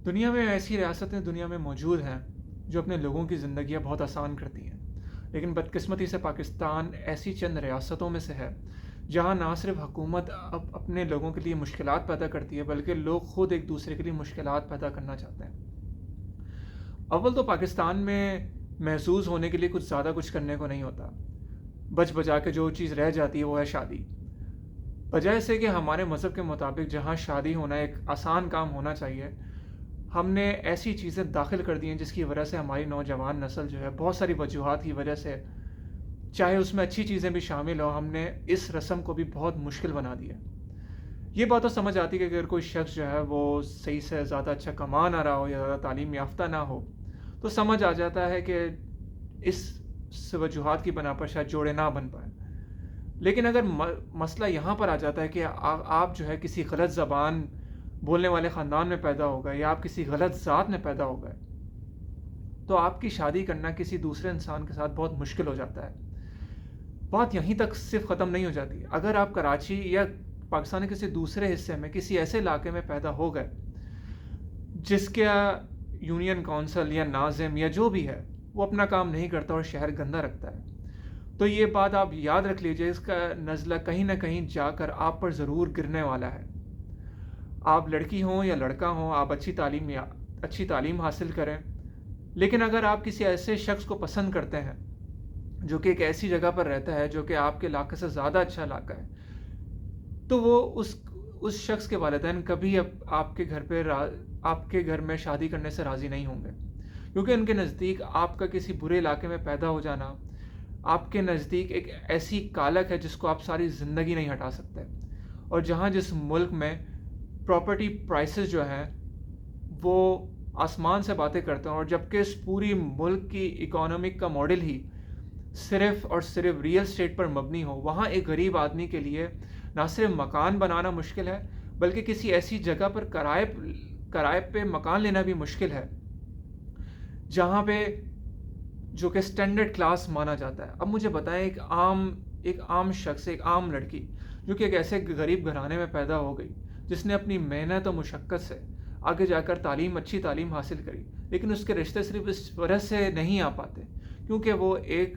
دنیا میں ایسی ریاستیں دنیا میں موجود ہیں جو اپنے لوگوں کی زندگیاں بہت آسان کرتی ہیں، لیکن بدقسمتی سے پاکستان ایسی چند ریاستوں میں سے ہے جہاں نہ صرف حکومت اپنے لوگوں کے لیے مشکلات پیدا کرتی ہے، بلکہ لوگ خود ایک دوسرے کے لیے مشکلات پیدا کرنا چاہتے ہیں۔ اول تو پاکستان میں محظوظ ہونے کے لیے کچھ کرنے کو نہیں ہوتا، بچ بجا کے جو چیز رہ جاتی ہے وہ ہے شادی۔ بجائے سے کہ ہمارے مذہب کے مطابق جہاں شادی ہونا ایک آسان کام ہونا چاہیے، ہم نے ایسی چیزیں داخل کر دی ہیں جس کی وجہ سے ہماری نوجوان نسل جو ہے بہت ساری وجوہات کی وجہ سے، چاہے اس میں اچھی چیزیں بھی شامل ہوں، ہم نے اس رسم کو بھی بہت مشکل بنا دیا۔ یہ بات تو سمجھ آتی ہے کہ اگر کوئی شخص جو ہے وہ صحیح سے زیادہ اچھا کما نہ رہا ہو یا زیادہ تعلیم یافتہ نہ ہو تو سمجھ آ جاتا ہے کہ اس وجوہات کی بنا پر شاید جوڑے نہ بن پائیں۔ لیکن اگر مسئلہ یہاں پر آ جاتا ہے کہ آپ جو ہے کسی غلط زبان بولنے والے خاندان میں پیدا ہو گئے یا آپ کسی غلط ذات میں پیدا ہو گئے تو آپ کی شادی کرنا کسی دوسرے انسان کے ساتھ بہت مشکل ہو جاتا ہے۔ بات یہیں تک صرف ختم نہیں ہو جاتی۔ اگر آپ کراچی یا پاکستان کے کسی دوسرے حصے میں کسی ایسے علاقے میں پیدا ہو گئے جس کا یونین کونسل یا ناظم یا جو بھی ہے وہ اپنا کام نہیں کرتا اور شہر گندا رکھتا ہے، تو یہ بات آپ یاد رکھ لیجئے، اس کا نزلہ کہیں نہ کہیں جا کر آپ پر ضرور گرنے والا ہے۔ آپ لڑکی ہوں یا لڑکا ہوں، آپ اچھی تعلیم حاصل کریں، لیکن اگر آپ کسی ایسے شخص کو پسند کرتے ہیں جو کہ ایک ایسی جگہ پر رہتا ہے جو کہ آپ کے علاقے سے زیادہ اچھا علاقہ ہے، تو وہ اس شخص کے والدین کبھی آپ کے گھر میں شادی کرنے سے راضی نہیں ہوں گے، کیونکہ ان کے نزدیک آپ کا کسی برے علاقے میں پیدا ہو جانا آپ کے نزدیک ایک ایسی کالک ہے جس کو آپ ساری زندگی نہیں ہٹا سکتے، اور جس ملک میں پراپرٹی پرائسز جو ہیں وہ آسمان سے باتیں کرتے ہیں، اور جبکہ اس پوری ملک کی اکانومک کا ماڈل ہی صرف اور صرف ریئل اسٹیٹ پر مبنی ہو، وہاں ایک غریب آدمی کے لیے نہ صرف مکان بنانا مشکل ہے بلکہ کسی ایسی جگہ پر کرائے پہ مکان لینا بھی مشکل ہے جہاں پہ جو کہ اسٹینڈرڈ کلاس مانا جاتا ہے۔ اب مجھے بتائیں، ایک عام شخص، ایک عام لڑکی جو کہ ایک ایسے غریب گھرانے میں پیدا ہو گئی جس نے اپنی محنت و مشقت سے آگے جا کر اچھی تعلیم حاصل کری، لیکن اس کے رشتے صرف اس وجہ سے نہیں آ پاتے کیونکہ وہ ایک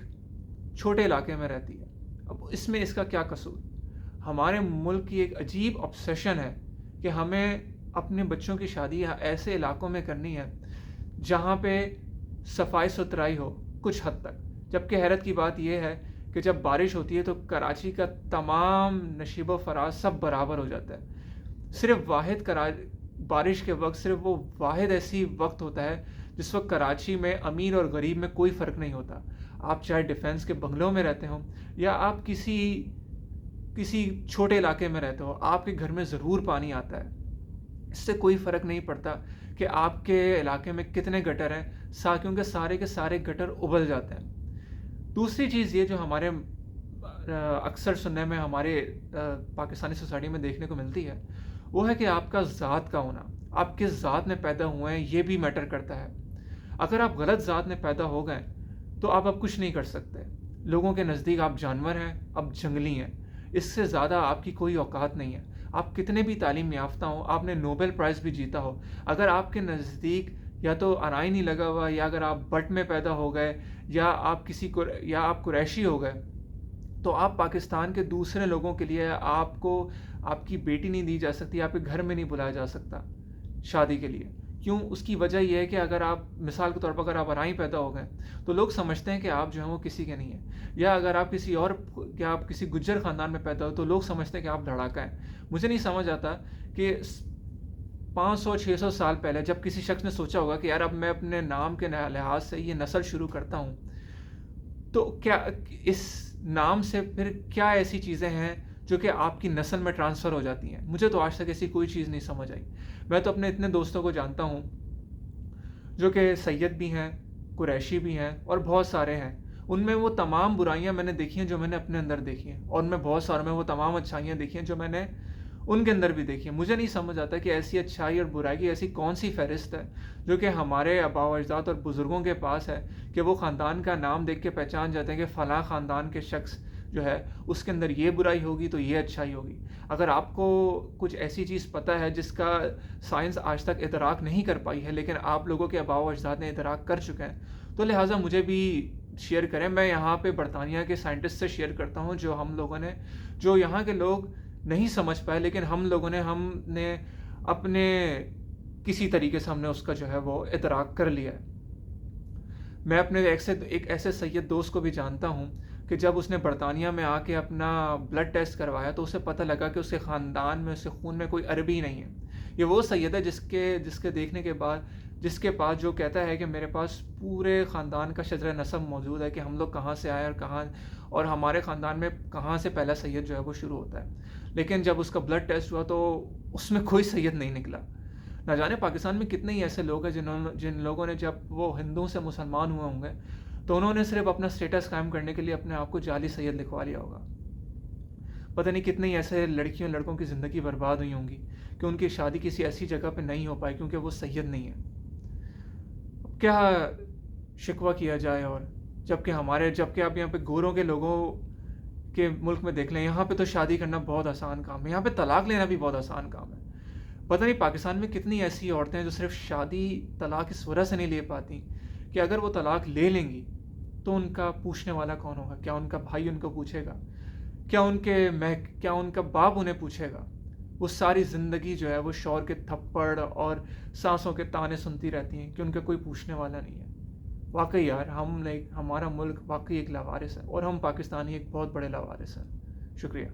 چھوٹے علاقے میں رہتی ہے۔ اب اس میں اس کا کیا قصور؟ ہمارے ملک کی ایک عجیب آبسیشن ہے کہ ہمیں اپنے بچوں کی شادی ایسے علاقوں میں کرنی ہے جہاں پہ صفائی ستھرائی ہو کچھ حد تک، جبکہ حیرت کی بات یہ ہے کہ جب بارش ہوتی ہے تو کراچی کا تمام نشیب و فراز سب برابر ہو جاتا ہے۔ صرف بارش کے وقت صرف وہ واحد ایسی وقت ہوتا ہے جس وقت کراچی میں امیر اور غریب میں کوئی فرق نہیں ہوتا۔ آپ چاہے ڈیفینس کے بنگلوں میں رہتے ہوں یا آپ کسی چھوٹے علاقے میں رہتے ہو، آپ کے گھر میں ضرور پانی آتا ہے۔ اس سے کوئی فرق نہیں پڑتا کہ آپ کے علاقے میں کتنے گٹر ہیں، کیونکہ سارے کے سارے گٹر ابل جاتے ہیں۔ دوسری چیز یہ جو ہمارے اکثر سننے میں ہمارے پاکستانی سوسائٹی میں دیکھنے کو ملتی ہے وہ ہے کہ آپ کا ذات کا ہونا، آپ کس ذات میں پیدا ہوئے ہیں یہ بھی میٹر کرتا ہے۔ اگر آپ غلط ذات میں پیدا ہو گئے تو آپ اب کچھ نہیں کر سکتے، لوگوں کے نزدیک آپ جانور ہیں، آپ جنگلی ہیں، اس سے زیادہ آپ کی کوئی اوقات نہیں ہے۔ آپ کتنے بھی تعلیم یافتہ ہوں، آپ نے نوبل پرائز بھی جیتا ہو، اگر آپ کے نزدیک یا تو آرائی نہیں لگا ہوا، یا اگر آپ بٹ میں پیدا ہو گئے یا آپ قریشی ہو گئے تو آپ پاکستان کے دوسرے لوگوں کے لیے آپ کی بیٹی نہیں دی جا سکتی، آپ کے گھر میں نہیں بلایا جا سکتا شادی کے لیے۔ کیوں؟ اس کی وجہ یہ ہے کہ اگر آپ مثال کے طور پر اگر آپ آرائی پیدا ہو گئے تو لوگ سمجھتے ہیں کہ آپ جو ہیں وہ کسی کے نہیں ہیں، یا اگر آپ کسی گجر خاندان میں پیدا ہو تو لوگ سمجھتے ہیں کہ آپ لڑاکا ہیں۔ مجھے نہیں سمجھ آتا کہ 500-600 سال پہلے جب کسی شخص نے سوچا ہوگا کہ یار اب میں اپنے نام کے لحاظ سے یہ نسل شروع کرتا ہوں تو کیا اس نام سے پھر کیا ایسی چیزیں ہیں جو کہ آپ کی نسل میں ٹرانسفر ہو جاتی ہیں؟ مجھے تو آج تک ایسی کوئی چیز نہیں سمجھ آئی۔ میں تو اپنے اتنے دوستوں کو جانتا ہوں جو کہ سید بھی ہیں، قریشی بھی ہیں اور بہت سارے ہیں، ان میں وہ تمام برائیاں میں نے دیکھی ہیں جو میں نے اپنے اندر دیکھی ہیں، اور میں بہت ساروں میں وہ تمام اچھائیاں دیکھی ہیں جو میں نے ان کے اندر بھی دیکھی ہیں۔ مجھے نہیں سمجھ آتا کہ ایسی اچھائی اور برائی کی ایسی کون سی فہرست ہے جو کہ ہمارے آباء و اجداد اور بزرگوں کے پاس ہے کہ وہ خاندان کا نام دیکھ کے پہچان جاتے ہیں کہ فلاں خاندان کے شخص جو ہے اس کے اندر یہ برائی ہوگی تو یہ اچھائی ہوگی. اگر آپ کو کچھ ایسی چیز پتہ ہے جس کا سائنس آج تک ادراک نہیں کر پائی ہے لیکن آپ لوگوں کے آباء و اجداد نے ادراک کر چکے ہیں, تو لہٰذا مجھے بھی شیئر کریں. میں یہاں پہ برطانیہ کے سائنٹسٹ سے شیئر کرتا ہوں جو یہاں کے لوگ نہیں سمجھ پائے, لیکن ہم نے اپنے کسی طریقے سے ہم نے اس کا جو ہے وہ ادراک کر لیا ہے. میں اپنے ایک ایسے سید دوست کو بھی جانتا ہوں کہ جب اس نے برطانیہ میں آ کے اپنا بلڈ ٹیسٹ کروایا تو اسے پتہ لگا کہ اس کے خاندان میں, اس کے خون میں کوئی عربی نہیں ہے. یہ وہ سید ہے جس کے دیکھنے کے بعد, جس کے پاس جو کہتا ہے کہ میرے پاس پورے خاندان کا شجرہ نسب موجود ہے کہ ہم لوگ کہاں سے آئے اور ہمارے خاندان میں کہاں سے پہلا سید جو ہے وہ شروع ہوتا ہے. لیکن جب اس کا بلڈ ٹیسٹ ہوا تو اس میں کوئی سید نہیں نکلا. نہ جانے پاکستان میں کتنے ہی ایسے لوگ ہیں جن لوگوں نے جب وہ ہندوؤں سے مسلمان ہوئے ہوں گے تو انہوں نے صرف اپنا سٹیٹس قائم کرنے کے لیے اپنے آپ کو جعلی سید لکھوا لیا ہوگا. پتہ نہیں کتنے ہی ایسے لڑکیوں لڑکوں کی زندگی برباد ہوئی ہوں گی کہ ان کی شادی کسی ایسی جگہ پہ نہیں ہو پائی کیونکہ وہ سید نہیں ہے. کیا شکوہ کیا جائے. اور جبکہ آپ یہاں پہ گوروں کے لوگوں کے ملک میں دیکھ لیں, یہاں پہ تو شادی کرنا بہت آسان کام ہے, یہاں پہ طلاق لینا بھی بہت آسان کام ہے. پتہ نہیں پاکستان میں کتنی ایسی عورتیں ہیں جو صرف شادی طلاق اس وجہ سے نہیں لے پاتی کہ اگر وہ طلاق لے لیں گی تو ان کا پوچھنے والا کون ہوگا. کیا ان کا بھائی ان کو پوچھے گا؟ کیا ان کا باپ انہیں پوچھے گا؟ وہ ساری زندگی جو ہے وہ شوہر کے تھپڑ اور سانسوں کے تانے سنتی رہتی ہیں کہ ان کا کوئی پوچھنے والا نہیں ہے. واقعی یار ہمارا ملک واقعی ایک لاوارث ہے, اور ہم پاکستانی ایک بہت بڑے لاوارث ہیں. شکریہ.